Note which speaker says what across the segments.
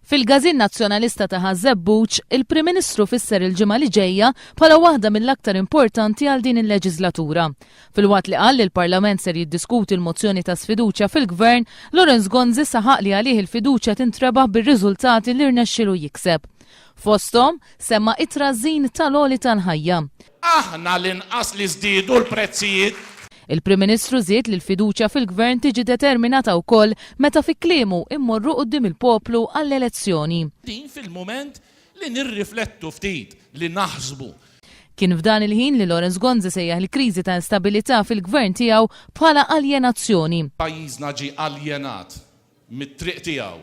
Speaker 1: Fil-Gażin Nazzjonalista ta' Ħażebbuġ, il-Prim Ministru fisser il-ġimgħa li ġejja bħala waħda mill-aktar importanti għal din il-leġislatura. Filwaqt li qal li l-Parlament ser jiddiskuti l-mozzjoni ta' sfiduċja fil-Gvern, Lorenz Gonzi saħaq li għalih il-fiduċja tintrebaħ bir-riżultati li rnexxielu jikseb. Fosthom semma it-trażin tal-għoli tal-ħajja.
Speaker 2: Aħna l-inqas li żdiedu l-prezzijiet.
Speaker 1: Il-Prim Ministru żied li l-fiduċja fil-Gvern tiġi determinata wkoll meta fi kliemu immorru quddiem il-poplu għall-elezzjoni.
Speaker 2: Din fil-mument li nirriflettu ftit, li naħsbu.
Speaker 1: Kien f'dan il-ħin li Lorenz Gonzi sejjaħ l-kriżi ta' instabilità fil-Gvern tiegħu bħala aljenazzjoni.
Speaker 2: Pajjiżna ġie aljenat mit-triq tiegħu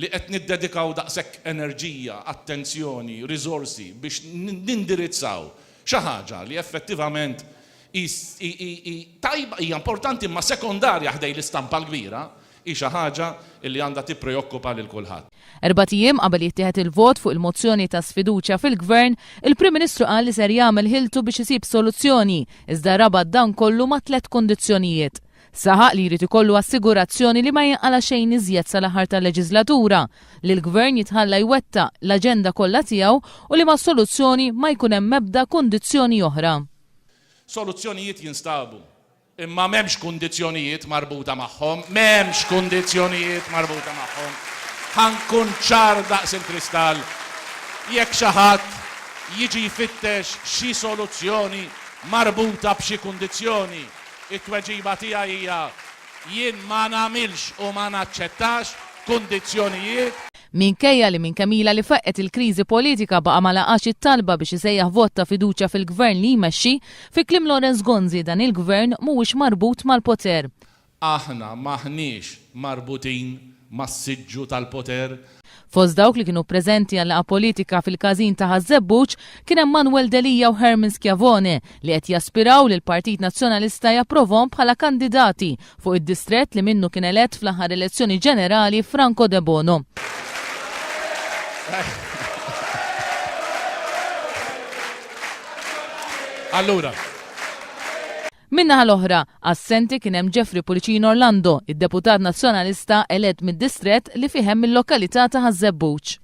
Speaker 2: li qed niddedikaw daqshekk enerġija, attenzjoni, riżorsi biex nindirizzaw xi ħaġa li effettivament tajba hija importanti ma sekondarja ħdej l-istampa l-kbira hi xi ħaġa li għandha tippreokkupa lil kulħadd.
Speaker 1: 4 ijiem qabel jittieħed il-vot fuq il-mozzjoni ta' sfiduċja fil-Gvern, il-Prim Ministru qal li ser jagħmel ħiltu biex isib soluzzjoni, iżda rabat dan kollu ma' 3 kundizzjonijiet. Saħaq li jrid ikollu assigurazzjoni li ma jinqala xejn iżjed sal-aħħar tal-leġislatura, li l-Gvern jitħalla jwettaq l-aġenda kollha tiegħu u li ma' soluzzjoni ma jkun hemm ebda kundizzjoni oħra.
Speaker 2: Soluzzjonijiet jinstabu, imma m'hemmx kundizzjonijiet marbuta magħhom, m'hemmx kundizzjonijiet marbuta magħhom. Ħankun ċar daqs il-kristall. Jekk xi ħadd jiġi jfittex xi soluzzjoni marbuta b'xi kundizzjoni, it-tweġiba tiegħi hija jien ma nagħmilx u ma naċċettax kundizzjonijiet.
Speaker 1: Minkejja li minn Kamila li feqqet il-kriżi politika baqa' ma laqax it-talba biex isejjaħ vot ta' fiduċja fil-Gvern li jmexxi, fi kliem Lorenz Gonzi dan il-Gvern mhuwiex marbut mal-poter.
Speaker 2: Aħna maħniex marbutin mas-siġġu tal-poter.
Speaker 1: Fost dawk li kienu preżenti għal laqgħa politika fil-Każin ta' Ħażebbuġ kien hemm Manuel Delija u Herman Schiavone li qed jaspiraw li l-Partit Nazzjonalista japprovhom bħala kandidati fuq id-distrett li minnu kien elett fl-aħħar elezzjoni ġenerali Franco De Bono.
Speaker 2: Allura.
Speaker 1: Minnaħa l-oħra, assenti kien hemm Jeffrey Pulicino Orlando, id-deputat nazzjonalista elett mid-distrett li fihem mill-lokalità ta' Ħażebbuġ.